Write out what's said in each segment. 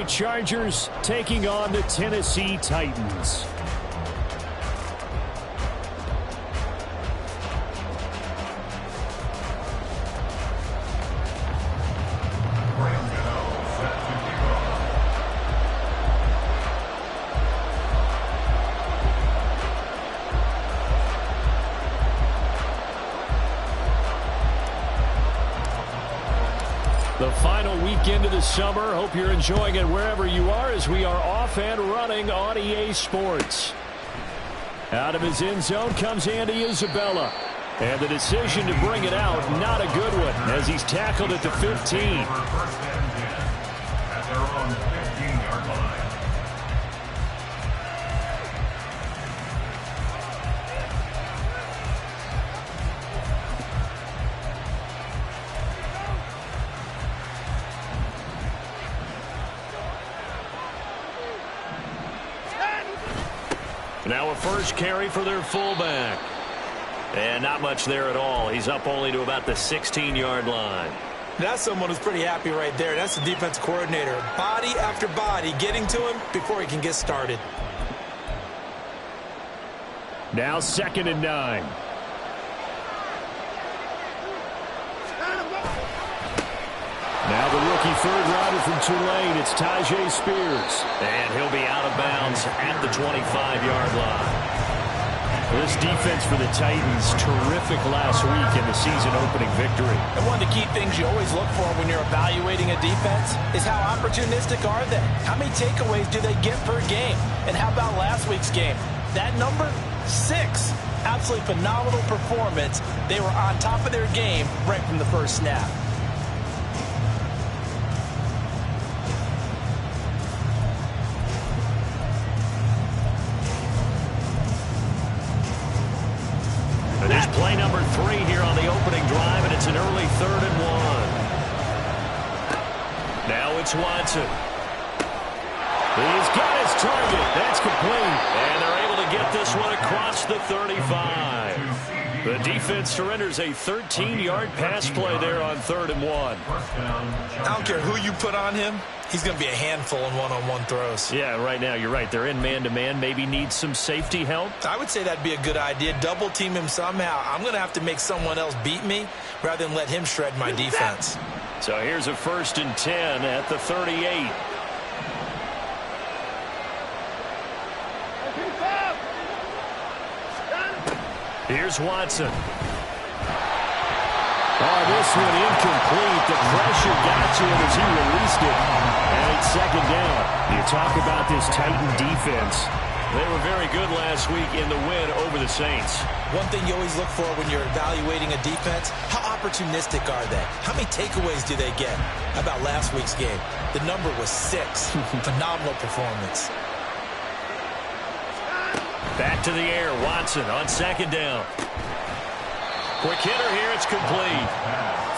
Chargers taking on the Tennessee Titans. The final weekend of the summer. Hope you're enjoying it wherever you are as we are off and running on EA Sports. Out of his end zone comes Andy Isabella. And the decision to bring it out, not a good one, as he's tackled at the 15. At their own 15-yard line. Now a first carry for their fullback. And not much there at all. He's up only to about the 16-yard line. That's someone who's pretty happy right there. That's the defense coordinator. Body after body getting to him before he can get started. Now 2nd and 9. Now the rookie third rounder from Tulane, it's Tyjae Spears. And he'll be out of bounds at the 25-yard line. This defense for the Titans, terrific last week in the season-opening victory. And one of the key things you always look for when you're evaluating a defense is how opportunistic are they? How many takeaways do they get per game? And how about last week's game? That number, 6. Absolutely phenomenal performance. They were on top of their game right from the first snap. There's play number 3 here on the opening drive, and it's an early 3rd and 1. Now it's Watson. He's got his target. That's complete. And they're able to get this one across the 35. The defense surrenders a 13-yard pass play there on 3rd and 1. I don't care who you put on him. He's going to be a handful in one-on-one throws. Yeah, right now, you're right. They're in man-to-man. Maybe needs some safety help. I would say that'd be a good idea. Double team him somehow. I'm going to have to make someone else beat me rather than let him shred my defense. So here's a 1st and 10 at the 38. Here's Watson. Oh, this one incomplete. The pressure got to him as he released it. And it's 2nd down. You talk about this Titan defense. They were very good last week in the win over the Saints. One thing you always look for when you're evaluating a defense, how opportunistic are they? How many takeaways do they get? How about last week's game? The number was 6. Phenomenal performance. Back to the air. Watson on 2nd down. Quick hitter here. It's complete.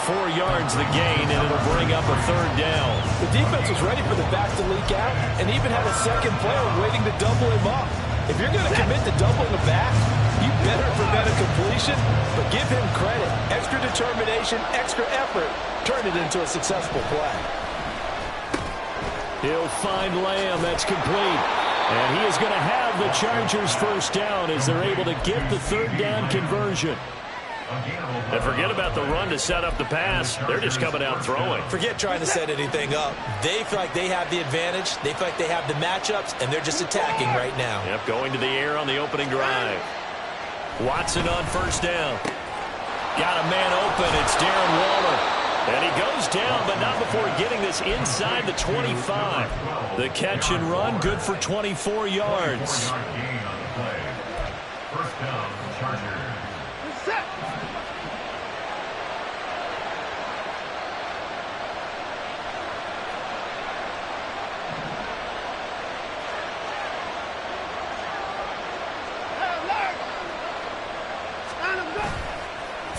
4 yards the gain, and it'll bring up a 3rd down. The defense was ready for the back to leak out and even had a second player waiting to double him up. If you're going to commit to doubling the back, you better prevent a completion, but give him credit. Extra determination, extra effort, turned it into a successful play. He'll find Lamb. That's complete. And he is going to have the Chargers 1st down as they're able to get the 3rd down conversion. And forget about the run to set up the pass. They're just coming out throwing. Forget trying to set anything up. They feel like they have the advantage. They feel like they have the matchups, and they're just attacking right now. Yep, going to the air on the opening drive. Watson on 1st down. Got a man open. It's Darren Waller. And he goes down, but not before getting this inside the 25. The catch and run, good for 24 yards. 1st down, Chargers.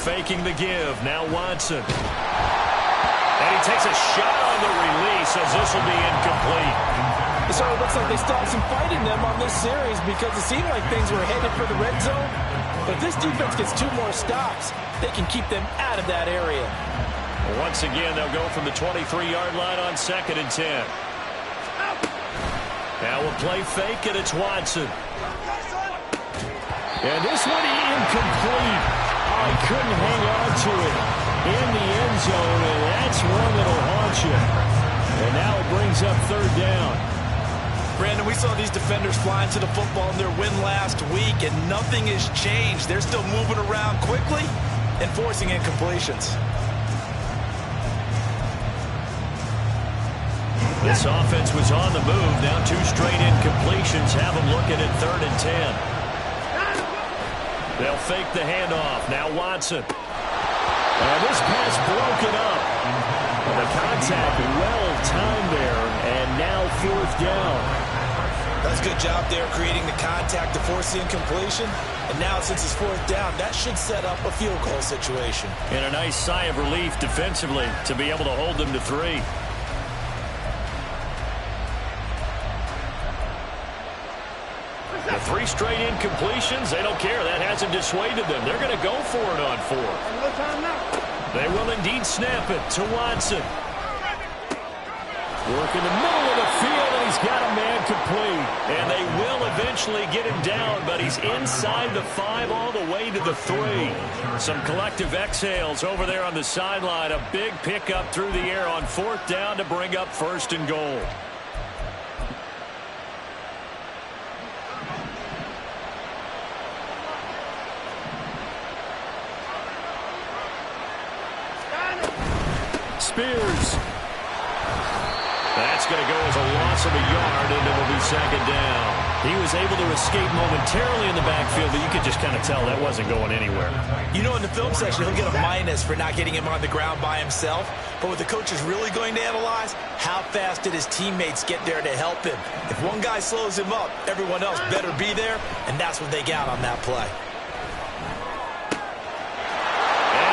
Faking the give. Now Watson. And he takes a shot on the release as this will be incomplete. So it looks like they still have some fight in them on this series because it seemed like things were headed for the red zone. But if this defense gets 2 more stops, they can keep them out of that area. Once again, they'll go from the 23-yard line on 2nd and 10. Now we'll play fake, and it's Watson. And this one incomplete. Oh, he couldn't hang on to it in the end zone, and that's one that'll haunt you. And now it brings up third down. Brandon, we saw these defenders flying to the football in their win last week, and nothing has changed. They're still moving around quickly and forcing incompletions. This offense was on the move. Now 2 straight incompletions have them looking at 3rd and 10. They'll fake the handoff. Now Watson. And this pass broken up. The contact well-timed there, and now 4th down. That's a good job there creating the contact to force the incompletion. And now since it's 4th down, that should set up a field goal situation. And a nice sigh of relief defensively to be able to hold them to 3. The 3 straight incompletions, they don't care. That hasn't dissuaded them. They're going to go for it on 4th. They will indeed snap it to Watson. Work in the middle of the field, and he's got a man complete. And they will eventually get him down, but he's inside the 5 all the way to the 3. Some collective exhales over there on the sideline. A big pickup through the air on 4th down to bring up 1st and goal. Spears. That's going to go as a loss of a yard, and it will be 2nd down. He was able to escape momentarily in the backfield, but you could just kind of tell that wasn't going anywhere. You know, in the film section, he'll get a minus for not getting him on the ground by himself. But what the coach is really going to analyze, how fast did his teammates get there to help him? If one guy slows him up, everyone else better be there, and that's what they got on that play.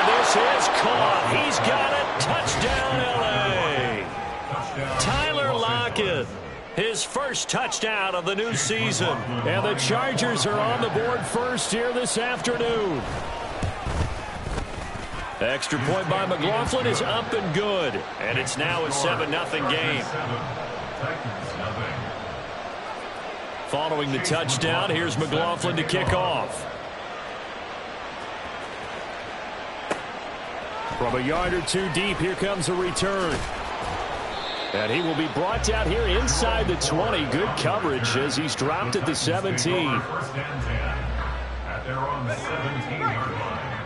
This is caught. He's got it. Touchdown, L.A. Tyler Lockett, his first touchdown of the new season. And the Chargers are on the board first here this afternoon. Extra point by McLaughlin is up and good. And it's now a 7-0 game. Following the touchdown, here's McLaughlin to kick off. From a yard or 2 deep, here comes a return. And he will be brought down here inside the 20. Good coverage as he's dropped at the 17. 1st and 10 at their own 17-yard line.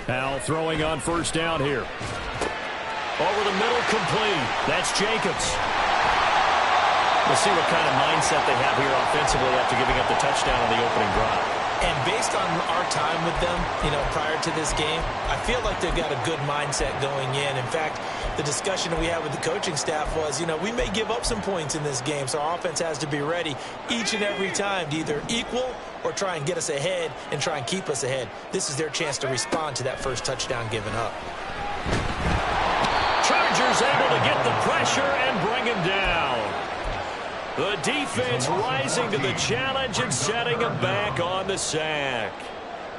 Now throwing on 1st down here. Over the middle, complete. That's Jacobs. We'll see what kind of mindset they have here offensively after giving up the touchdown on the opening drive. And based on our time with them, prior to this game, I feel like they've got a good mindset going in. In fact, the discussion we had with the coaching staff was, we may give up some points in this game, so our offense has to be ready each and every time to either equal or try and get us ahead and try and keep us ahead. This is their chance to respond to that first touchdown given up. Chargers able to get the pressure and bring him down. The defense rising to the challenge and setting him back on the sack.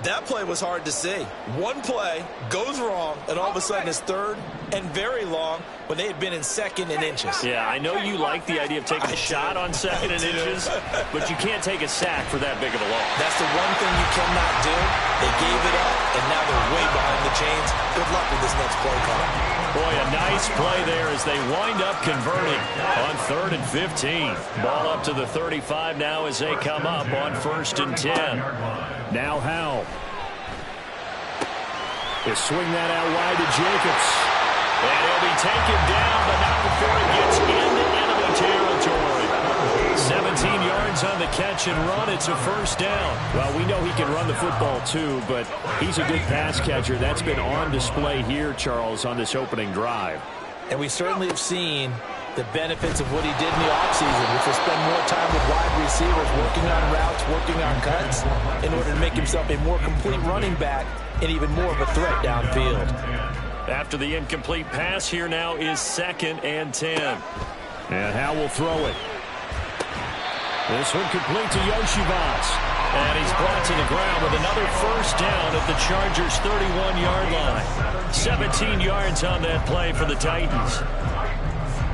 That play was hard to see. One play goes wrong, and all of a sudden it's 3rd and very long when they had been in 2nd and inches. Yeah, I know you like the idea of taking a shot on 2nd and inches, but you can't take a sack for that big of a loss. That's the one thing you cannot do. They gave it up, and now they're way behind the chains. Good luck with this next play call. Boy, a nice play there as they wind up converting on 3rd and 15. Ball up to the 35 now as they come up on 1st and 10. Now Howell. They swing that out wide to Jacobs. And he'll be taken down, but not before he gets into enemy territory. 17 yards on the catch and run. It's a 1st down. Well, we know he can run the football too, but he's a good pass catcher. That's been on display here, Charles, on this opening drive. And we certainly have seen the benefits of what he did in the offseason, which was spend more time with wide receivers, working on routes, working on cuts, in order to make himself a more complete running back and even more of a threat downfield. After the incomplete pass, here now is 2nd and 10. And Howell will throw it. This one complete to Yoshibas. And he's brought to the ground with another first down at the Chargers' 31-yard line. 17 yards on that play for the Titans.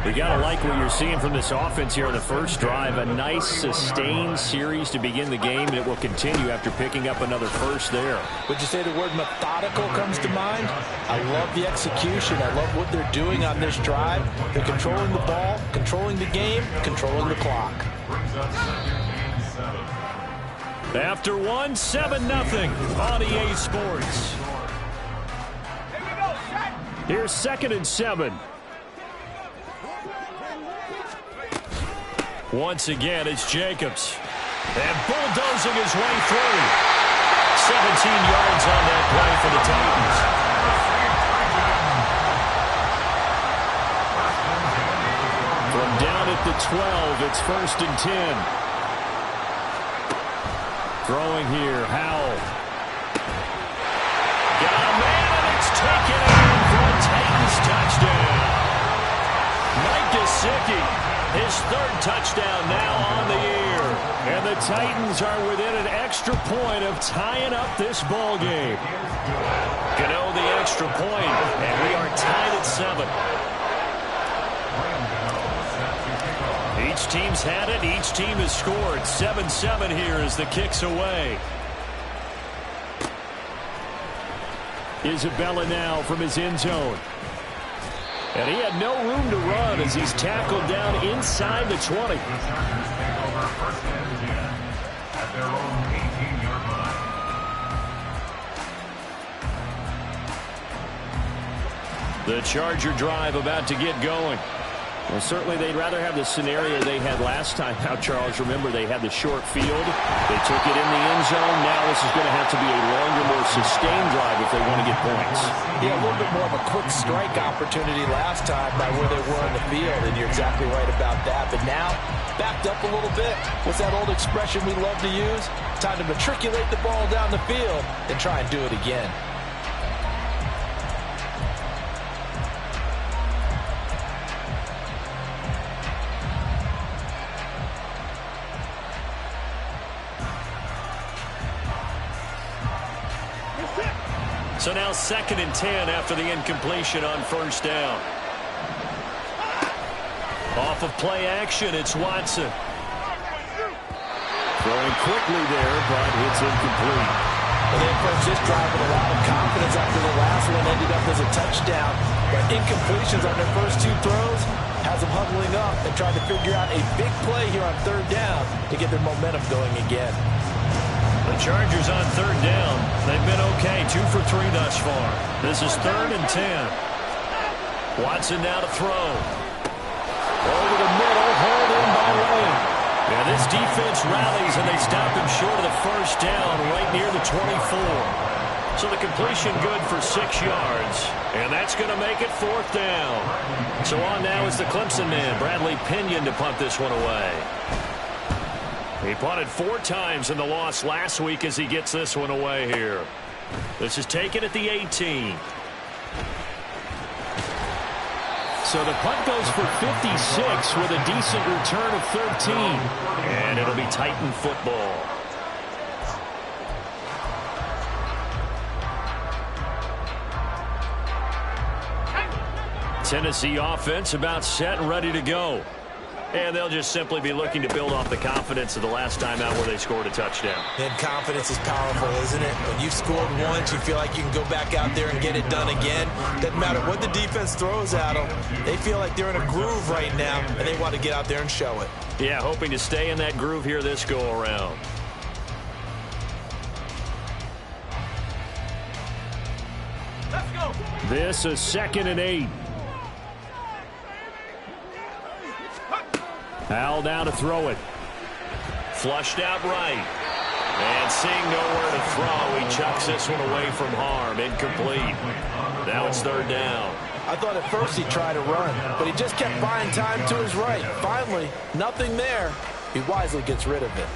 We got to like what you're seeing from this offense here on the first drive. A nice, sustained series to begin the game, and it will continue after picking up another first there. Would you say the word methodical comes to mind? I love the execution. I love what they're doing on this drive. They're controlling the ball, controlling the game, controlling the clock. After 7-0 on EA Sports. Here's 2nd and 7. Once again, it's Jacobs. And bulldozing his way through. 17 yards on that play for the Titans. From down at the 12, it's 1st and 10. Throwing here, Howell. Got a man, and it's taken in for a Titans touchdown. Mike Gesicki, his 3rd touchdown now on the year. And the Titans are within an extra point of tying up this ball game. Gano the extra point, and we are tied at 7. Each team's had it. Each team has scored. 7-7 here as the kick's away. Isabella now from his end zone. And he had no room to run as he's tackled down inside the 20. At their own 18-yard line. The Charger drive about to get going. Well, certainly they'd rather have the scenario they had last time out, Charles. Remember, they had the short field. They took it in the end zone. Now this is going to have to be a longer, more sustained drive if they want to get points. Yeah, a little bit more of a quick strike opportunity last time by where they were in the field, and you're exactly right about that. But now, backed up a little bit. What's that old expression we love to use? Time to matriculate the ball down the field and try and do it again. So now 2nd and 10 after the incompletion on 1st down. Off of play action, it's Watson. Throwing quickly there, but it's incomplete. Well, they approached this drive with a lot of confidence after the last one ended up as a touchdown. But incompletions on their first 2 throws has them huddling up and trying to figure out a big play here on 3rd down to get their momentum going again. The Chargers on 3rd down. They've been okay, 2 for 3 thus far. This is 3rd and 10. Watson now to throw. Over the middle, hauled in by Lane. Yeah, this defense rallies, and they stop him short of the first down right near the 24. So the completion good for 6 yards, and that's going to make it 4th down. So on now is the Clemson man, Bradley Pinion, to punt this one away. He punted 4 times in the loss last week as he gets this one away here. This is taken at the 18. So the punt goes for 56 with a decent return of 13. And it'll be Titan football. Tennessee offense about set and ready to go. And they'll just simply be looking to build off the confidence of the last time out where they scored a touchdown. And confidence is powerful, isn't it? When you've scored once, you feel like you can go back out there and get it done again. Doesn't matter what the defense throws at them. They feel like they're in a groove right now, and they want to get out there and show it. Yeah, hoping to stay in that groove here this go-around. Let's go. This is 2nd and 8. Howell down to throw it. Flushed out right. And seeing nowhere to throw, he chucks this one away from harm. Incomplete. Now it's 3rd down. I thought at first he'd try to run, but he just kept buying time to his right. Finally, nothing there. He wisely gets rid of it.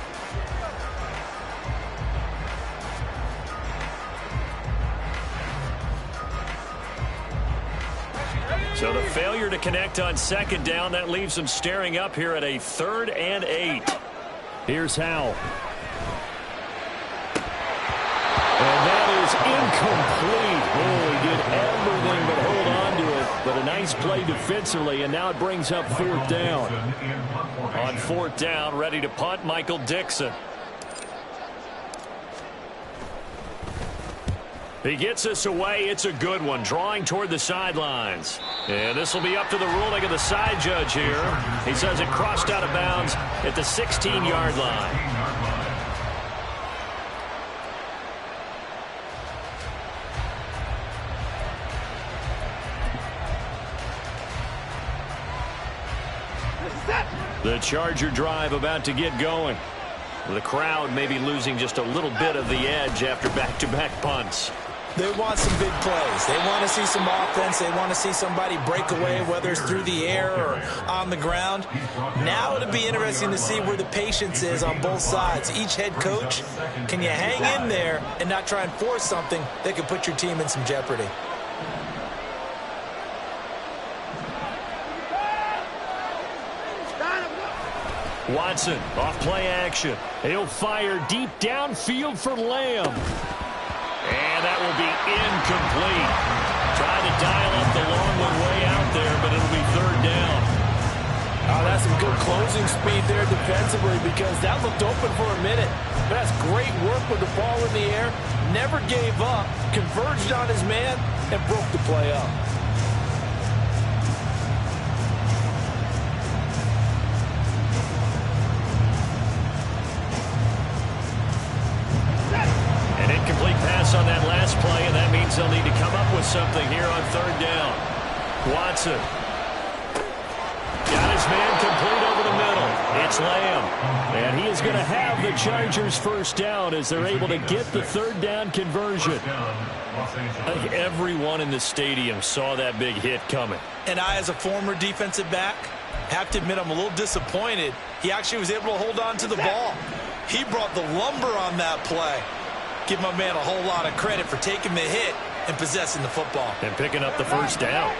So the failure to connect on 2nd down, that leaves them staring up here at a 3rd and 8. Here's Howell. is incomplete. Oh, he did everything but hold on to it. But a nice play defensively, and now it brings up fourth down. On fourth down, ready to punt, Michael Dixon. He gets us away. It's a good one, drawing toward the sidelines. And this will be up to the ruling of the side judge here. He says it crossed out of bounds at the 16-yard line. The Charger drive about to get going. The crowd may be losing just a little bit of the edge after back-to-back punts. They want some big plays. They want to see some offense. They want to see somebody break away, whether it's through the air or on the ground. Now it'll be interesting to see where the patience is on both sides. Each head coach, can you hang in there and not try and force something that could put your team in some jeopardy? Watson, off play action. He'll fire deep downfield for Lamb. And that will be incomplete. Trying to dial up the long one way out there, but it'll be third down. Oh, that's some good closing speed there defensively because that looked open for a minute. But that's great work with the ball in the air. Never gave up, converged on his man, and broke the play up. Incomplete pass on that last play, and that means they'll need to come up with something here on third down. Watson. Got his man complete over the middle. It's Lamb. And he is going to have the Chargers first down as they're able to get the third down conversion. I think everyone in the stadium saw that big hit coming. And I, as a former defensive back, have to admit I'm a little disappointed. He actually was able to hold on to the ball. He brought the lumber on that play. Give my man a whole lot of credit for taking the hit and possessing the football. And picking up the first down.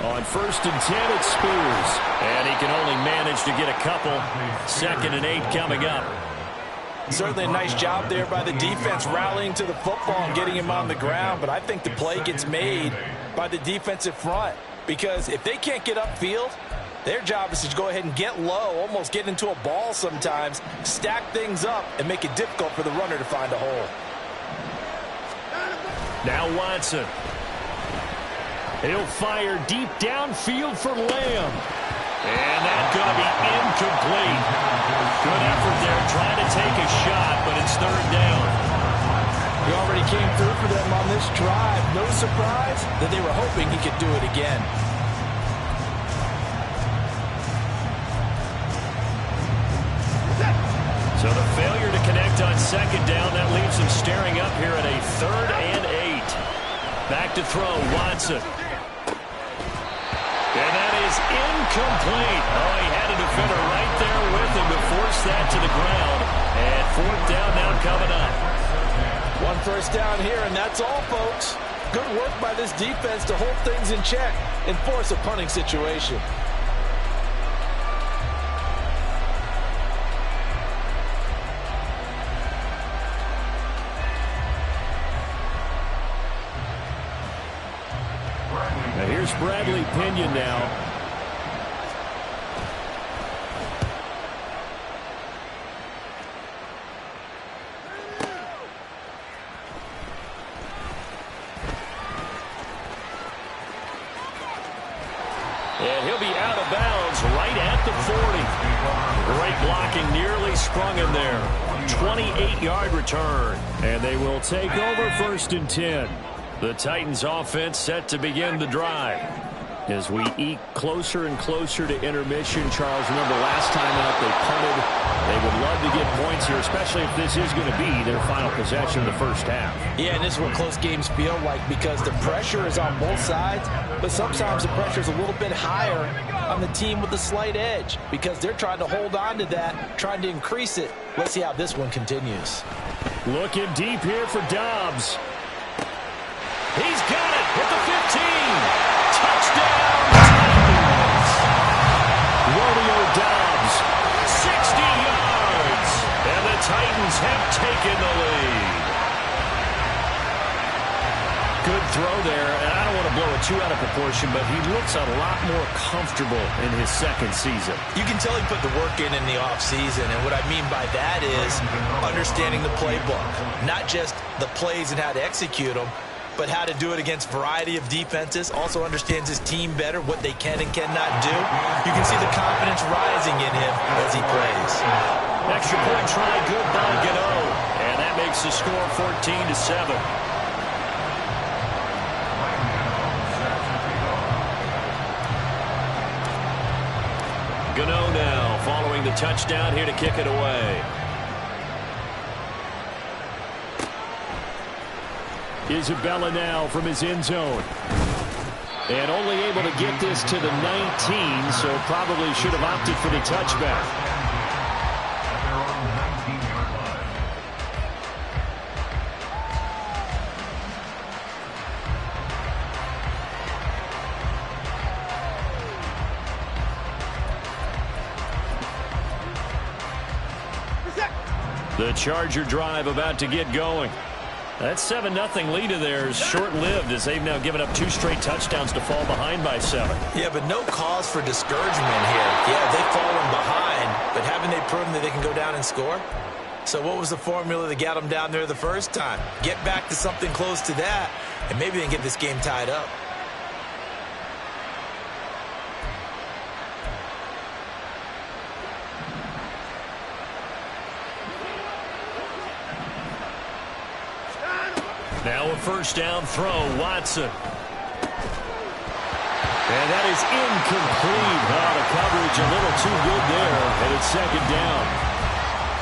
On 1st and 10, it's Spears. And he can only manage to get a couple. 2nd and 8 coming up. Certainly a nice job there by the defense rallying to the football and getting him on the ground. But I think the play gets made by the defensive front. Because if they can't get upfield, their job is to go ahead and get low, almost get into a ball sometimes, stack things up, and make it difficult for the runner to find a hole. Now Watson. He'll fire deep downfield for Lamb. And that's going to be incomplete. Good effort there trying to take a shot, but it's third down. He already came through for them on this drive. No surprise that they were hoping he could do it again. So the failure to connect on 2nd down, that leaves him staring up here at a 3rd and 8. Back to throw, Watson. And that is incomplete. Oh, he had a defender right there with him to force that to the ground. And 4th down now coming up. One first down here, and that's all, folks. Good work by this defense to hold things in check and force a punting situation. Now here's Bradley Pinion now. And he'll be out of bounds right at the 40. Great blocking, nearly sprung him there. 28-yard return. And they will take over 1st and 10. The Titans offense set to begin the drive. As we eke closer and closer to intermission, Charles, remember last time out they punted. They would love to get points here, especially if this is going to be their final possession of the first half. Yeah, and this is what close games feel like because the pressure is on both sides, but sometimes the pressure is a little bit higher on the team with the slight edge because they're trying to hold on to that, trying to increase it. Let's see how this one continues. Looking deep here for Dobbs. He's got it at the 15. Touchdown, Titans. Romeo Dobbs, 60 yards. And the Titans have taken the lead. throw there, and I don't want to blow it too out of proportion, but he looks a lot more comfortable in his second season. You can tell he put the work in the offseason, and what I mean by that is understanding the playbook. Not just the plays and how to execute them, but how to do it against a variety of defenses. Also understands his team better, what they can and cannot do. You can see the confidence rising in him as he plays. Extra point try, good by Gano. And that makes the score 14-7. Gano now following the touchdown here to kick it away. Isabella now from his end zone. And only able to get this to the 19, so probably should have opted for the touchback. At their own 19-yard line. The Charger drive about to get going. That 7-0 lead of theirs short-lived as they've now given up 2 straight touchdowns to fall behind by 7. Yeah, but no cause for discouragement here. Yeah, they've fallen behind, but haven't they proven that they can go down and score? So what was the formula that got them down there the first time? Get back to something close to that, and maybe they can get this game tied up. Now a first down throw, Watson. And that is incomplete. Oh, the coverage a little too good there, and it's second down.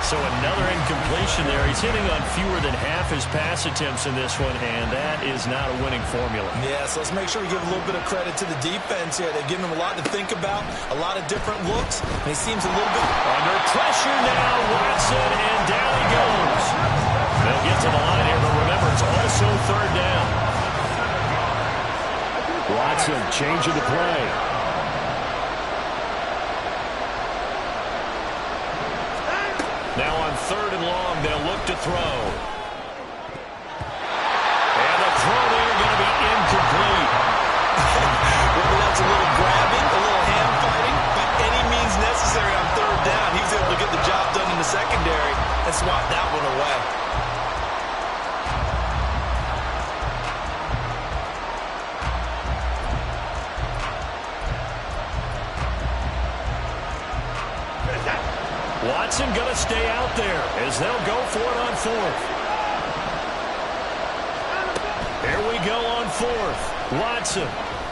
So another incompletion there. He's hitting on fewer than half his pass attempts in this one, and that is not a winning formula. Yeah, so let's make sure we give a little bit of credit to the defense here. They've given him a lot to think about, a lot of different looks, and he seems a little bit under pressure now, Watson, and down he goes. They'll get to the line here, but remember, it's also third down. Watson changing the play. Now on third and long, they'll look to throw. And the throw there going to be incomplete. Whether that's a little grabbing, a little hand fighting, by any means necessary on third down, he was able to get the job done in the secondary and swat that one away. Watson going to stay out there as they'll go for it on fourth. Here we go on fourth. Watson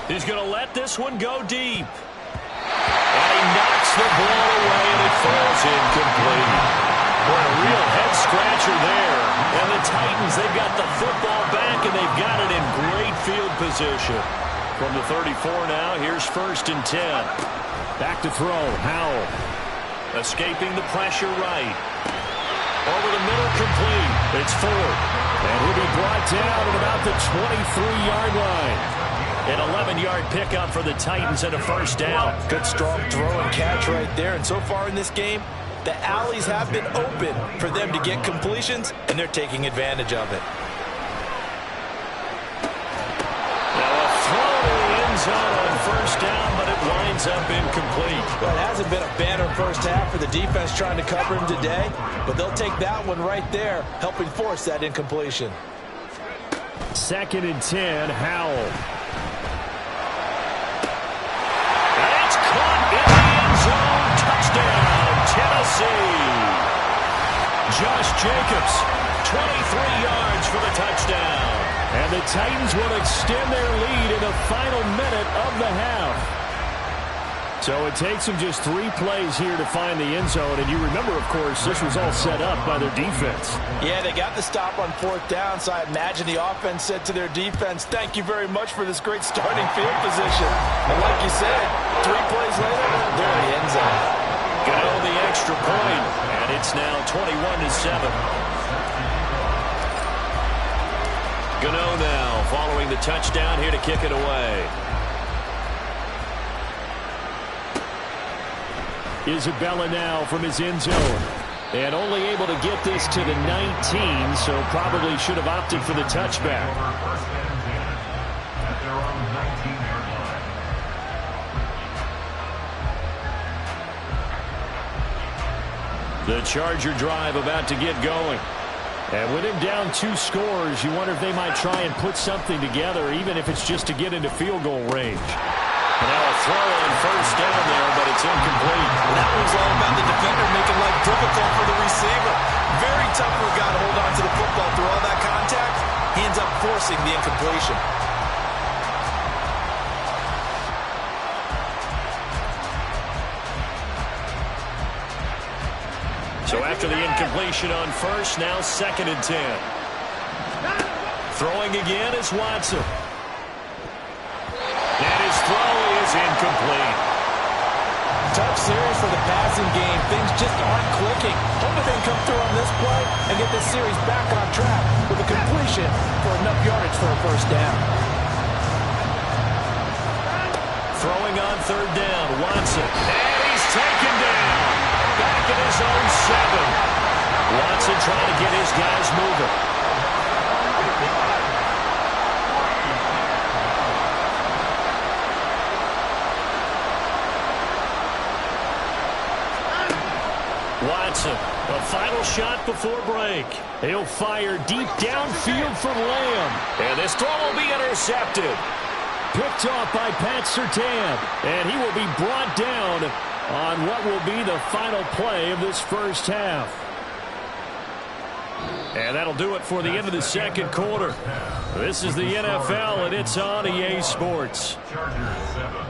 is going to let this one go deep. And he knocks the ball away, and it falls incomplete. Boy, a real head-scratcher there. And the Titans, they've got the football back, and they've got it in great field position. From the 34 now, here's 1st and 10. Back to throw, Howell. Escaping the pressure right. Over the middle, complete. It's Ford. And he'll be brought down at about the 23-yard line. An 11-yard pickup for the Titans and a first down. Good strong throw and catch right there. And so far in this game, the alleys have been open for them to get completions, and they're taking advantage of it. Now a throw to the end zone on first down, but it winds up incomplete. Well, it hasn't been a banner first half for the defense trying to cover him today, but they'll take that one right there, helping force that incompletion. 2nd and 10, Howell. And it's caught in the end zone. Touchdown, Tennessee. Josh Jacobs, 23 yards for the touchdown. And the Titans will extend their lead in the final minute of the half. So it takes them just 3 plays here to find the end zone. And you remember, of course, this was all set up by their defense. Yeah, they got the stop on 4th down, so I imagine the offense said to their defense, thank you very much for this great starting field position. And like you said, 3 plays later, they're in the end zone. Gano the extra point, and it's now 21-7. Gano now following the touchdown here to kick it away. Isabella now from his end zone. And only able to get this to the 19, so probably should have opted for the touchback. Over 1st and 10. The Charger drive about to get going. And with him down 2 scores, you wonder if they might try and put something together, even if it's just to get into field goal range. And now a throw on first down there, but it's incomplete. That was all about the defender making life difficult for the receiver. Very tough for a guy to hold on to the football through all that contact. He ends up forcing the incompletion. So after the incompletion on first, now 2nd and 10. Throwing again is Watson. And his throw is incomplete. Tough series for the passing game. Things just aren't clicking. Hoping they can come through on this play and get this series back on track with a completion for enough yardage for a first down. Throwing on 3rd down, Watson. And he's taken down. Back in his own 7. Watson trying to get his guys moving. Watson, a final shot before break. He'll fire deep downfield for Lamb. And this throw will be intercepted. Picked off by Pat Surtain. And he will be brought down on what will be the final play of this first half. And that'll do it for the end of the 2nd quarter. This is the NFL, and it's on EA Sports. Chargers 7.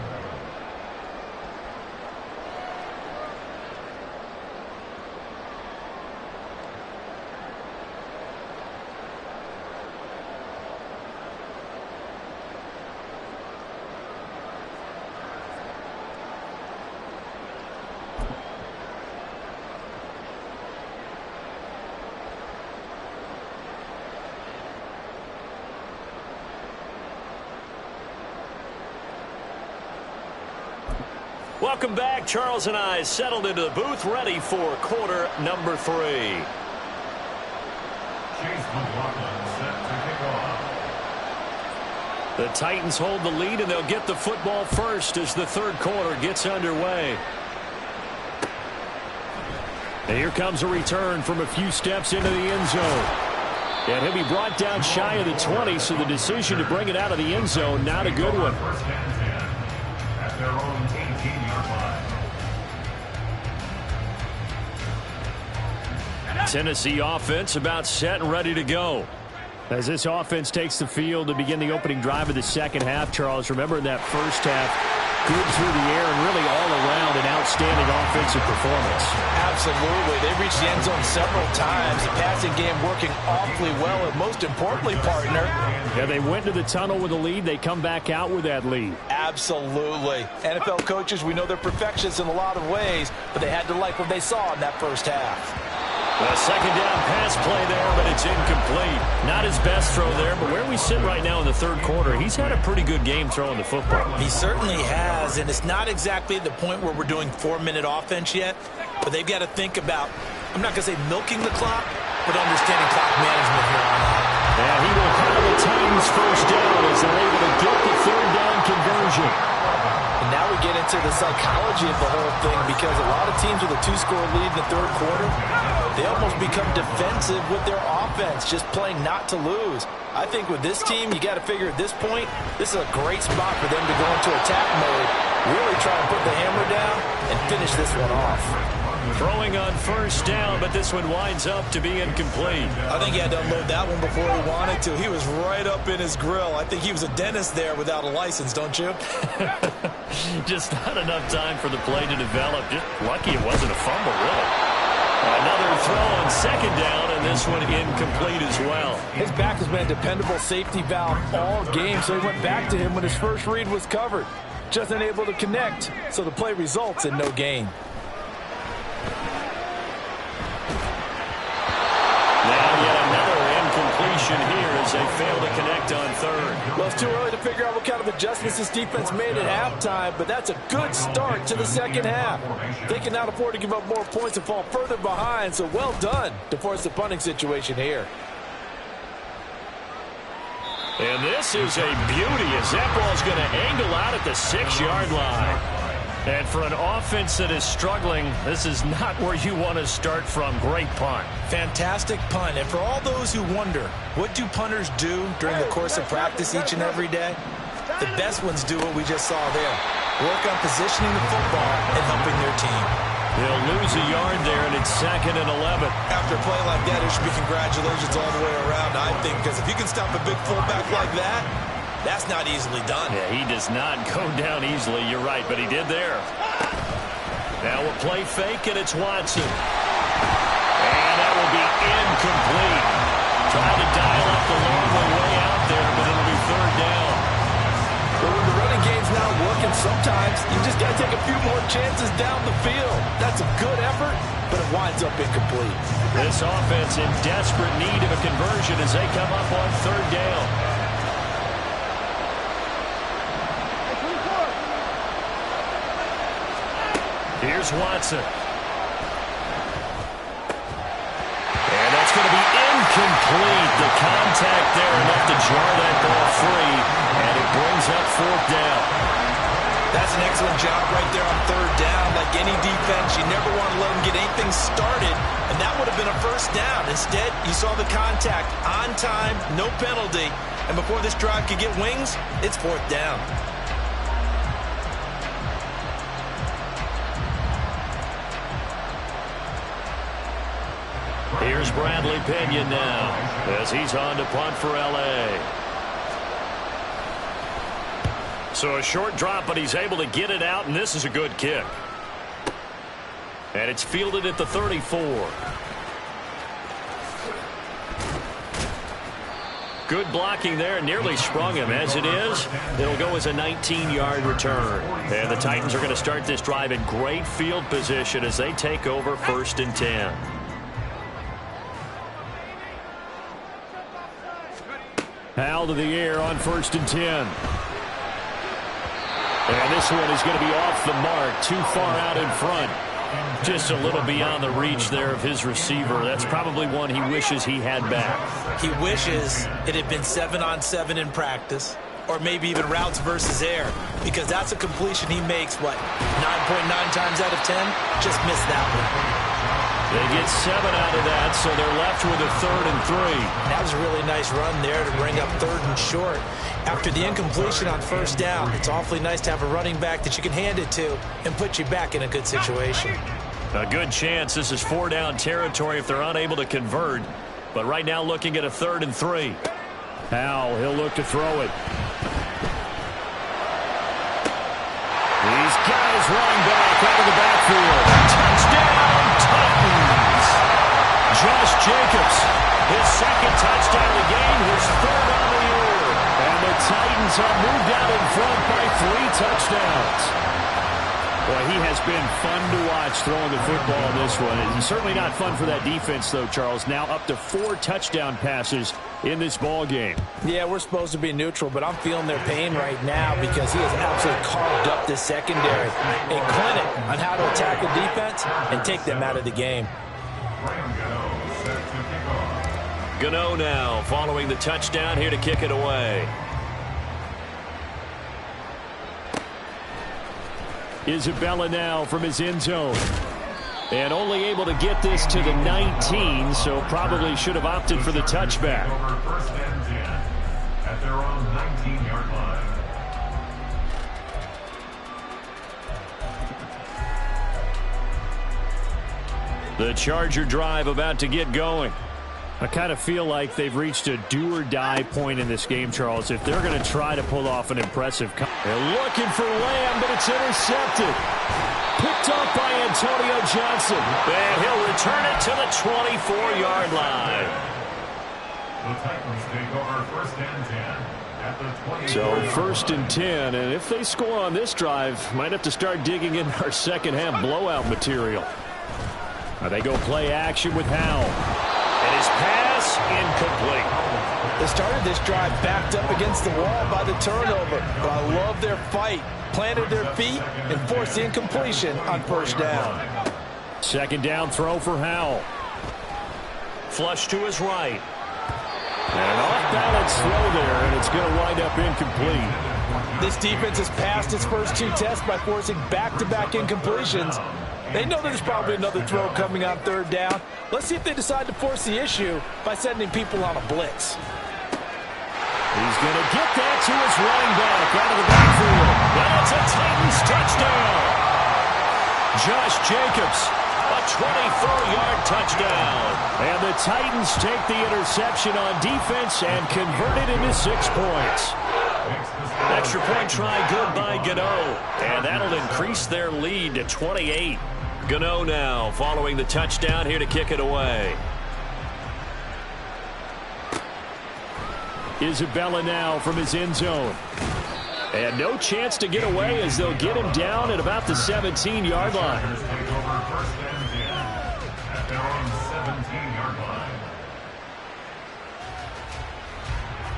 Welcome back. Charles and I settled into the booth, ready for quarter number 3. Chase McLaughlin set to kick off. The Titans hold the lead, and they'll get the football first as the 3rd quarter gets underway. And here comes a return from a few steps into the end zone. And he'll be brought down shy of the 20, so the decision to bring it out of the end zone, not a good one. First and 10 at their own 18-yard line. Tennessee offense about set and ready to go. As this offense takes the field to begin the opening drive of the 2nd half, Charles, remember in that first half, good through the air and really all around an outstanding offensive performance. Absolutely. They reached the end zone several times. The passing game working awfully well, and most importantly, partner. Yeah, they went to the tunnel with a lead. They come back out with that lead. Absolutely. NFL coaches, we know they're perfectionists in a lot of ways, but they had to like what they saw in that first half. A 2nd down pass play there, but it's incomplete. Not his best throw there, but where we sit right now in the 3rd quarter, he's had a pretty good game throwing the football. He certainly has, and it's not exactly at the point where we're doing 4-minute offense yet, but they've got to think about, I'm not going to say milking the clock, but understanding clock management here on out. And he will have the Titans first down as they're able to get the 3rd down conversion. And now we get into the psychology of the whole thing, because a lot of teams with a 2-score lead in the 3rd quarter, they almost become defensive with their offense, just playing not to lose. I think with this team, you got to figure at this point, this is a great spot for them to go into attack mode, really try and put the hammer down and finish this one off. Throwing on first down, but this one winds up to be incomplete. I think he had to unload that one before he wanted to. He was right up in his grill. I think he was a dentist there without a license, don't you? Just not enough time for the play to develop. Just lucky it wasn't a fumble, really. Another throw on 2nd down, and this one incomplete as well. His back has been a dependable safety valve all game, so he went back to him when his first read was covered. Just unable to connect, so the play results in no gain. Now yet another incompletion here as they fail to connect on 3rd. Well, it's too early to figure out what kind of adjustments this defense made at halftime, but that's a good start to the 2nd half. They can now afford to give up more points and fall further behind, so well done to force the punting situation here. And this is a beauty as that ball's going to angle out at the 6-yard line. And for an offense that is struggling, this is not where you want to start from. Great punt. Fantastic punt. And for all those who wonder, what do punters do during the course of practice each and every day? The best ones do what we just saw there. Work on positioning the football and helping their team. They'll lose a yard there, and it's 2nd and 11. After a play like that, it should be congratulations all the way around, I think, because if you can stop a big fullback like that, that's not easily done. Yeah, he does not go down easily. You're right, but he did there. Now a play fake, and it's Watson. And that will be incomplete. Trying to dial up the long way out there, but it'll be 3rd down. But when the running game's not working, sometimes you just got to take a few more chances down the field. That's a good effort, but it winds up incomplete. This offense in desperate need of a conversion as they come up on 3rd down. Here's Watson. And that's going to be incomplete. The contact there enough to jar that ball free, and it brings up 4th down. That's an excellent job right there on 3rd down. Like any defense, you never want to let them get anything started, and that would have been a 1st down. Instead, you saw the contact on time, no penalty, and before this drive could get wings, it's 4th down. Here's Bradley Pinion now as he's on to punt for L.A. So a short drop, but he's able to get it out, and this is a good kick. And it's fielded at the 34. Good blocking there, nearly sprung him. As it is, it'll go as a 19-yard return. And the Titans are going to start this drive in great field position as they take over 1st and 10. Howell to the air on 1st and 10. And this one is going to be off the mark, too far out in front. Just a little beyond the reach there of his receiver. That's probably one he wishes he had back. He wishes it had been 7-on-7 in practice, or maybe even routes versus air, because that's a completion he makes, 9.9 times out of 10? Just missed that one. They get 7 out of that, so they're left with a 3rd and 3. That was a really nice run there to bring up 3rd and short. After the incompletion on 1st down, it's awfully nice to have a running back that you can hand it to and put you back in a good situation. A good chance this is 4-down territory if they're unable to convert. But right now looking at a 3rd and 3. Howell, he'll look to throw it. He's got his running back out of the backfield. Touchdown, Titans! Josh Jacobs, his 2nd touchdown of the game, his 3rd on the year. And the Titans have moved out in front by 3 touchdowns. Well, he has been fun to watch throwing the football in this one. It's certainly not fun for that defense, though, Charles. Now up to 4 touchdown passes in this ball game. Yeah, we're supposed to be neutral, but I'm feeling their pain right now because he has absolutely carved up this secondary. A clinic on how to attack a defense and take them out of the game. Gano now following the touchdown here to kick it away. Isabella now from his end zone. And only able to get this to the 19, so probably should have opted for the touchback. Over 1st and 10 at their own 19-yard line. The Charger drive about to get going. I kind of feel like they've reached a do-or-die point in this game, Charles, if they're going to try to pull off an impressive comeback. They're looking for Lamb, but it's intercepted. Picked up by Antonio Johnson. And he'll return it to the 24-yard line. The Titans take over 1st and 10 at the 24. So 1st and 10, and if they score on this drive, might have to start digging in our second-half blowout material. Now they go play action with Howell. And his pass incomplete. They started this drive backed up against the wall by the turnover, but I love their fight. Planted their feet and forced the incompletion on 1st down. 2nd down throw for Howell. Flush to his right. And an off-balance throw there, and it's going to wind up incomplete. This defense has passed its first 2 tests by forcing back-to-back incompletions. They know there's probably another throw coming on 3rd down. Let's see if they decide to force the issue by sending people on a blitz. He's going to get that to his running back out of the backfield. And it's a Titans touchdown. Josh Jacobs, a 24-yard touchdown. And the Titans take the interception on defense and convert it into 6 points. Extra point try good by Gano. And that'll increase their lead to 28. Gano now following the touchdown here to kick it away. Isabella now from his end zone. And no chance to get away as they'll get him down at about the 17-yard line.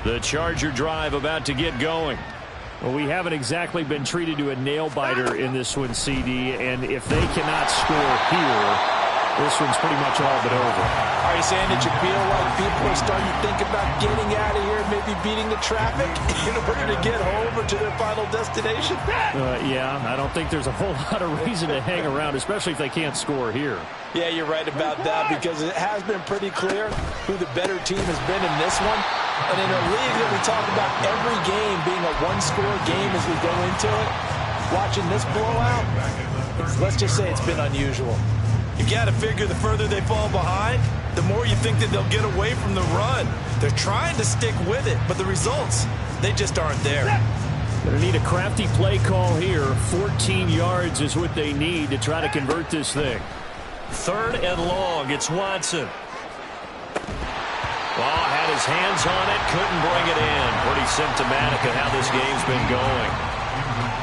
The Charger drive about to get going. Well, we haven't exactly been treated to a nail-biter in this one, CD, and if they cannot score here, this one's pretty much all but over. Are you saying that you feel like people are starting to think about getting out of here, maybe beating the traffic in order to get home or to their final destination? Yeah, I don't think there's a whole lot of reason to hang around, especially if they can't score here. Yeah, you're right about that because it has been pretty clear who the better team has been in this one. And in a league that we talk about every game being a one-score game as we go into it, watching this blowout, let's just say it's been unusual. You got to figure the further they fall behind, the more you think that they'll get away from the run. They're trying to stick with it, but the results, they just aren't there. Going to need a crafty play call here. 14 yards is what they need to try to convert this thing. 3rd and long. It's Watson. Ball had his hands on it, couldn't bring it in. Pretty symptomatic of how this game's been going.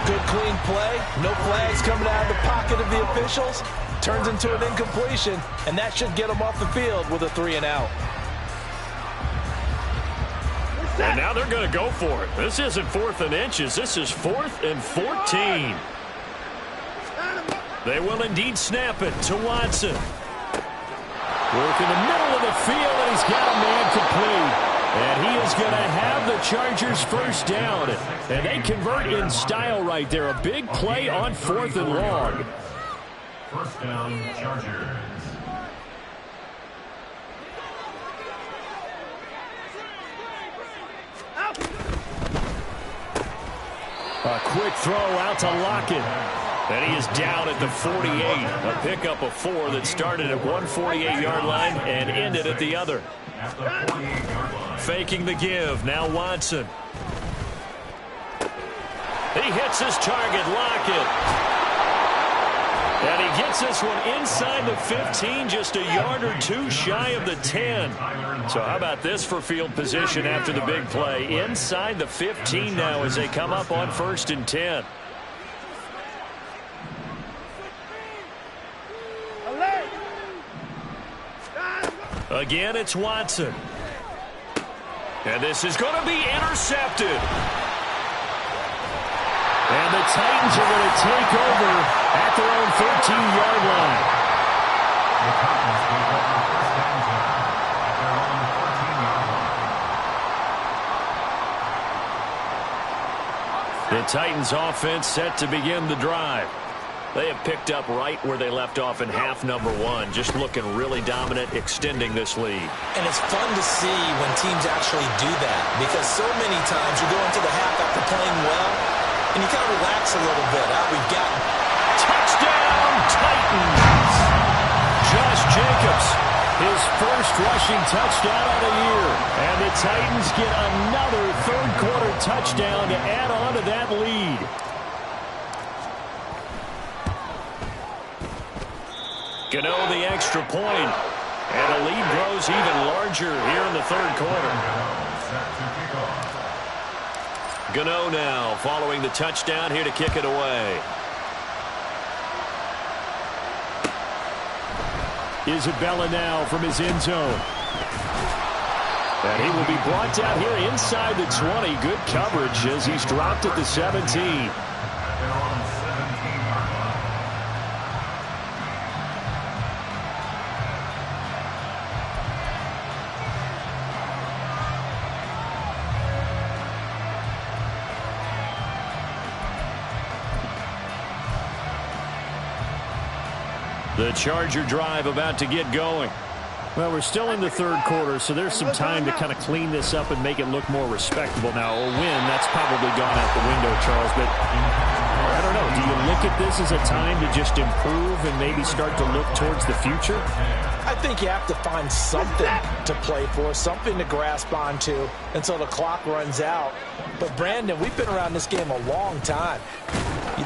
Good clean play, no flags coming out of the pocket of the officials. Turns into an incompletion, and that should get them off the field with a 3-and-out. And now they're going to go for it. This isn't 4th and inches. This is 4th and 14. They will indeed snap it to Watson. Work in the middle of the field, and he's got a man complete. And he is going to have the Chargers first down. And they convert in style right there. A big play on 4th and long. First down, Chargers. A quick throw out to Lockett. And he is down at the 48. A pickup of 4 that started at 148-yard line and ended at the other. At the 48-yard line. Faking the give. Now Watson. He hits his target, Lockett. And he gets this one inside the 15, just a yard or 2 shy of the 10. So how about this for field position after the big play? Inside the 15 now as they come up on 1st and 10. Again, it's Watson. And this is going to be intercepted. And the Titans are going to take over at their own 13-yard line. The Titans take over first down at their own 14-yard line. The Titans offense set to begin the drive. They have picked up right where they left off in half number 1, just looking really dominant, extending this lead. And it's fun to see when teams actually do that because so many times you go into the half after playing well and you kind of relax a little bit. We've got touchdown Titans! Josh Jacobs, his first rushing touchdown of the year. And the Titans get another third-quarter touchdown to add on to that lead. Gano the extra point, and the lead grows even larger here in the 3rd quarter. Gano now following the touchdown here to kick it away. Isabella now from his end zone. And he will be brought down here inside the 20. Good coverage as he's dropped at the 17. The Charger drive about to get going. Well, we're still in the third quarter, so there's some time to kind of clean this up and make it look more respectable. Now, a win, that's probably gone out the window, Charles, but I don't know. Do you look at this as a time to just improve and maybe start to look towards the future? I think you have to find something to play for, something to grasp onto until the clock runs out. But, Brandon, we've been around this game a long time.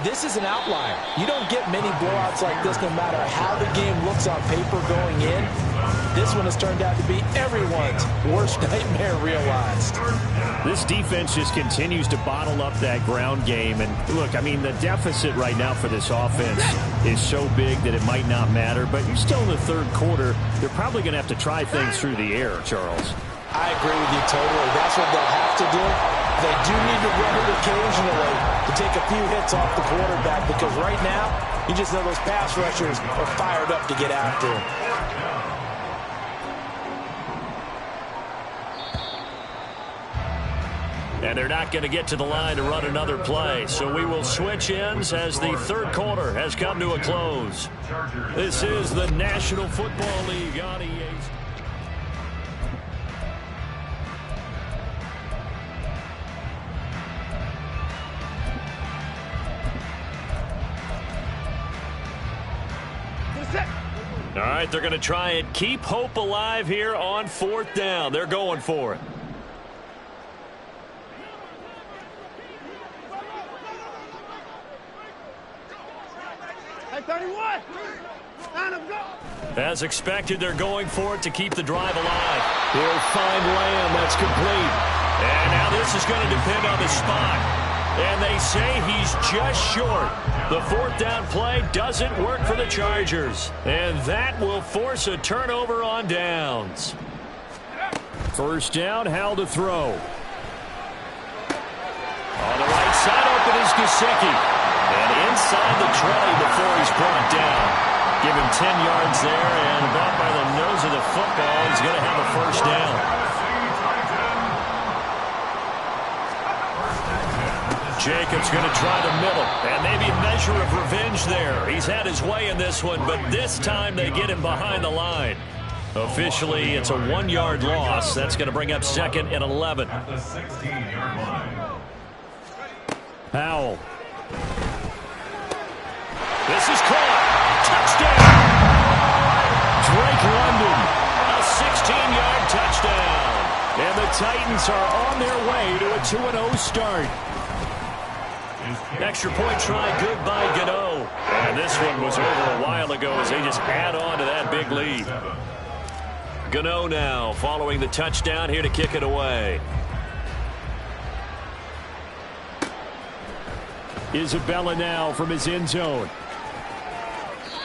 This is an outlier. You don't get many blowouts like this no matter how the game looks on paper going in. This one has turned out to be everyone's worst nightmare realized. This defense just continues to bottle up that ground game. And, look, I mean, the deficit right now for this offense is so big that it might not matter. But you're still in the third quarter. They're probably going to have to try things through the air, Charles. I agree with you totally. That's what they'll have to do. They do need to run it occasionally to take a few hits off the quarterback because right now, you just know those pass rushers are fired up to get after him. And they're not going to get to the line to run another play. So we will switch ends as the third quarter has come to a close. This is the National Football League on EA. All right, they're going to try and keep hope alive here on fourth down. They're going for it. Hey, 31! Line up, go! As expected, they're going for it to keep the drive alive. He'll find Lamb. That's complete. And now this is going to depend on the spot. And they say he's just short. The fourth down play doesn't work for the Chargers. And that will force a turnover on downs. First down, Hal to throw. On the right side, open is Gesicki. And inside the 20 before he's brought down. Give him 10 yards there, and about by the nose of the football, he's going to have a first down. Jacobs going to try the middle, and maybe a measure of revenge there. He's had his way in this one, but this time they get him behind the line. Officially, it's a 1-yard loss. That's going to bring up second and 11. At the 16-yard line. Powell. This is caught. Touchdown. Drake London. A 16-yard touchdown. And the Titans are on their way to a 2-0 start. Extra point try, good by Gano. And this one was over a while ago as they just add on to that big lead. Gano now following the touchdown here to kick it away. Isabella now from his end zone.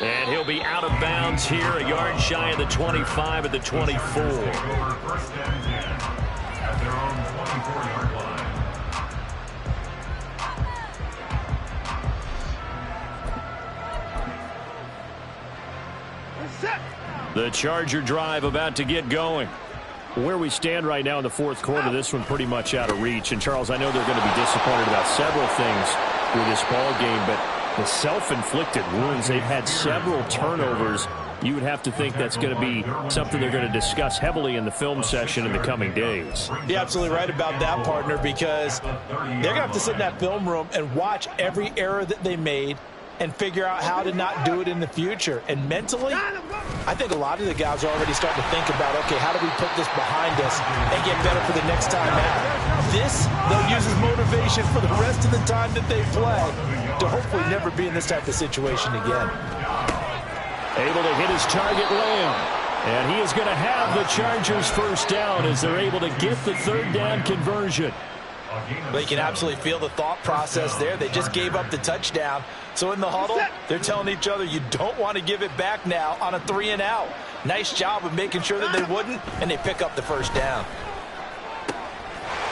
And he'll be out of bounds here, a yard shy of the 25 at the 24. First and 10 at their own 24-yard line. The Charger drive about to get going. Where we stand right now in the fourth quarter, this one pretty much out of reach. And, Charles, I know they're going to be disappointed about several things with this ball game, but the self-inflicted wounds, they've had several turnovers. You would have to think that's going to be something they're going to discuss heavily in the film session in the coming days. You're absolutely right about that, partner, because they're going to have to sit in that film room and watch every error that they made and figure out how to not do it in the future. And mentally, I think a lot of the guys are already starting to think about, okay, how do we put this behind us and get better for the next time out? This, they'll use as motivation for the rest of the time that they play to hopefully never be in this type of situation again. Able to hit his target, Lamb. And he is going to have the Chargers first down as they're able to get the third down conversion. But you can absolutely feel the thought process there. They just gave up the touchdown. So in the huddle, they're telling each other, you don't want to give it back now on a 3-and-out. Nice job of making sure that they wouldn't, and they pick up the first down.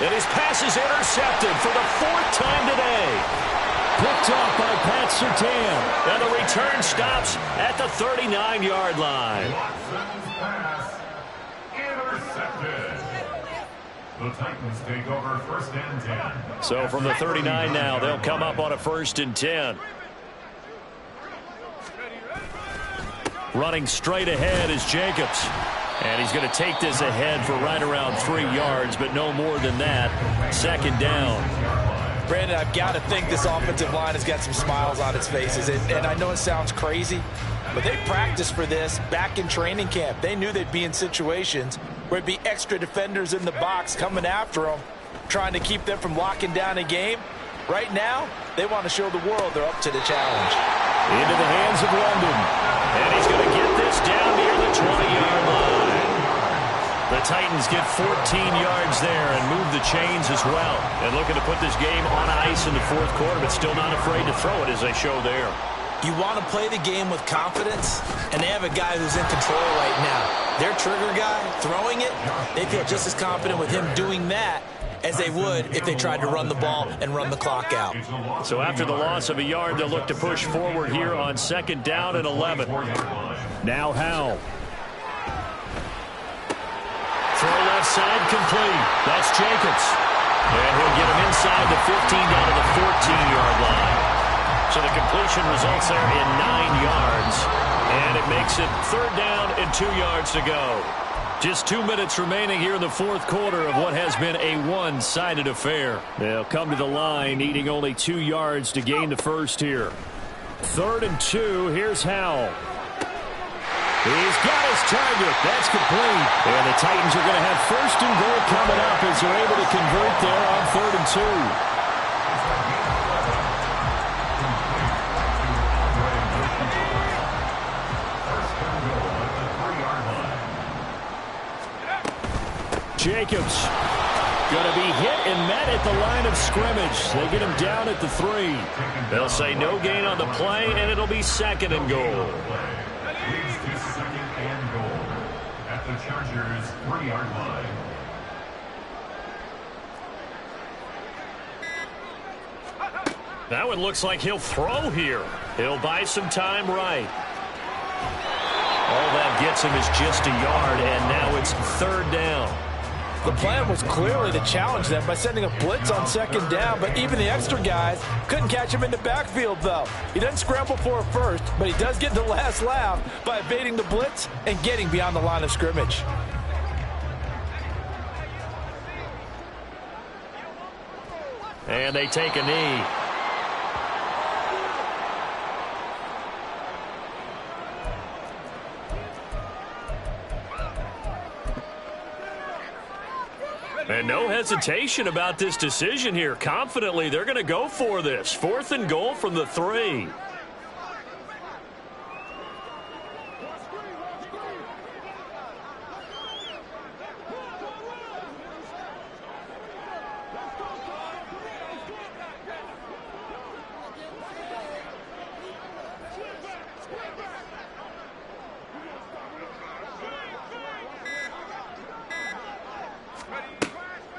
And his pass is intercepted for the fourth time today. Picked off by Pat Surtain. And the return stops at the 39-yard line. Watson's pass intercepted. The Titans take over first and 10. So from the 39 now, they'll come up on a first and 10. Running straight ahead is Jacobs. And he's going to take this ahead for right around 3 yards, but no more than that. Second down. Brandon, I've got to think this offensive line has got some smiles on its faces. And I know it sounds crazy, but they practiced for this back in training camp. They knew they'd be in situations where it'd be extra defenders in the box coming after them, trying to keep them from locking down a game. Right now, they want to show the world they're up to the challenge. Into the hands of London. And he's going to get this down near the 20-yard line. The Titans get 14 yards there and move the chains as well. And looking to put this game on ice in the fourth quarter, but still not afraid to throw it as they show there. You want to play the game with confidence, and they have a guy who's in control right now. Their trigger guy, throwing it, they feel just as confident with him doing that as they would if they tried to run the ball and run the clock out. So after the loss of a yard, they'll look to push forward here on second down and 11. Now Howell. Throw left side complete. That's Jacobs. And he'll get him inside the 15 down to the 14-yard line. So the completion results there in 9 yards. And it makes it third down and 2 yards to go. Just 2 minutes remaining here in the fourth quarter of what has been a one-sided affair. They'll come to the line needing only 2 yards to gain the first here. 3rd and 2. Here's Howell. He's got his target. That's complete. And the Titans are going to have 1st and goal coming up as they're able to convert there on 3rd and 2. Jacobs going to be hit and met at the line of scrimmage. They get him down at the 3. They'll say no gain on the play, and it'll be 2nd and goal. Leads to 2nd and goal at the Chargers' 3-yard line. That one looks like he'll throw here. He'll buy some time right. All that gets him is just a yard, and now it's 3rd down. The plan was clearly to challenge them by sending a blitz on 2nd down, but even the extra guys couldn't catch him in the backfield, though. He doesn't scramble for a first, but he does get the last laugh by evading the blitz and getting beyond the line of scrimmage. And they take a knee. And no hesitation about this decision here. Confidently, they're going to go for this. 4th and goal from the 3.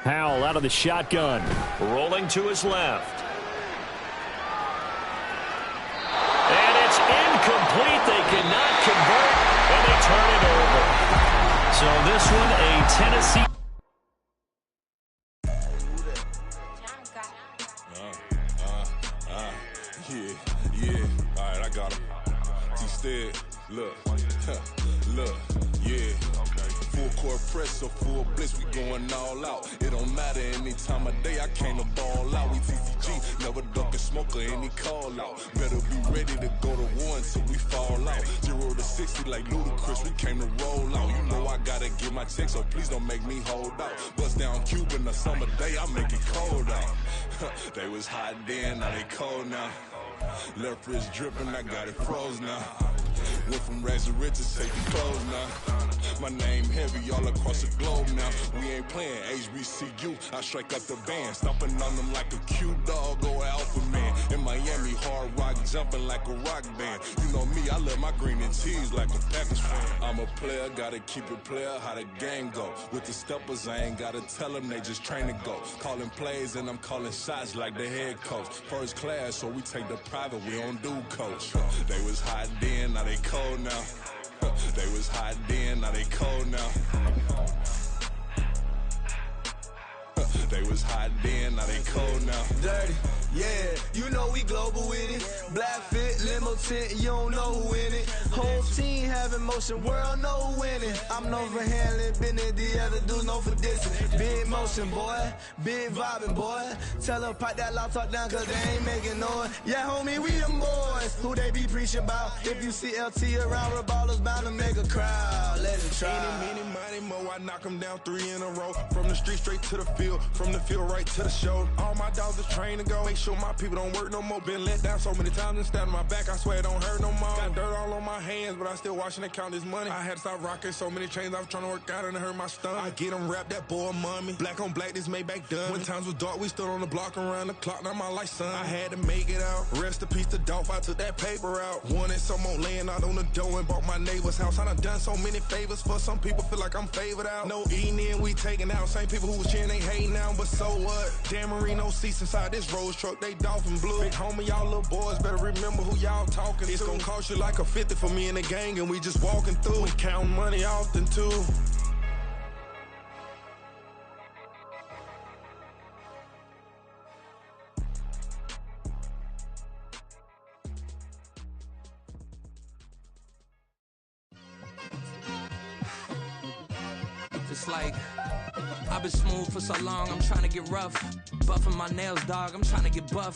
Howell out of the shotgun. Rolling to his left. And it's incomplete. They cannot convert, and they turn it over. So this one, a Tennessee. Yeah. All right, I got him. T-Stead, look, yeah. Full court press, so full blitz, we going all out. It don't matter any time of day, I came to ball out. We TCG, never duck a smoker, any call out. Better be ready to go to war until we fall out. 0 to 60 like Ludacris, we came to roll out. You know I gotta get my check, so please don't make me hold out. Bust down Cuban a summer day, I make it cold out. They was hot then, now they cold now. Left wrist dripping, I got it froze now. Went from rags to riches, take the clothes now. My name heavy all across the globe now. We ain't playing HBCU, I strike up the band. Stomping on them like a cute dog or alpha man. In Miami, hard rock jumping like a rock band. You know me, I love my green and cheese like a Packers fan. I'm a player, gotta keep it player, how the game go. With the steppers, I ain't gotta tell them, they just train to go. Calling plays and I'm calling shots like the head coach. First class, so we take the private, we don't do coach. They was hot then, now they cold now. They was hot then, now they cold now. They was hot then, now they cold now. Dirty, yeah, you know we global with it. Black fit, limo tint, you don't know who in it. Whole team having motion, world no winning. I'm known for handling business, the other dudes known for dissing. Big motion, boy, big vibing, boy. Tell her pipe that loud talk down, cause they ain't making noise. Yeah, homie, we them boys. Who they be preaching about? If you see LT around, Reballo's bound to make a crowd. Let it try. Eeny, meeny, miny, mo, I knock them down 3 in a row. From the street straight to the field, from the field right to the show. All my dogs are trained to go. Make sure my people don't work no more. Been let down so many times and stand on my back, I swear it don't hurt no more. Got dirt all on my hands, but I still watching and count this money. I had to stop rocking so many chains, I was trying to work out and it hurt my stomach. I get them wrapped, that boy mommy. Black on black, this Maybach done. When times was dark, we stood on the block around the clock, now my life son. I had to make it out. Rest in peace to Dolph, I took that paper out. Wanted some more laying out on the dough and bought my neighbor's house. I done so many favors for some people, feel like I'm favored out. No eating in, we taking out. Same people who was cheering, they hating now, but so what? Dan Marino seats inside this Rolls truck, they Dolphin blue. Big homie, y'all little boys better remember who y'all talking to. It's gonna cost you like a 50 for me and the gang, and we just walking through. We counting money often too. It's like I've been smooth for so long, I'm trying to get rough. Buffing my nails, dog, I'm trying to get buff.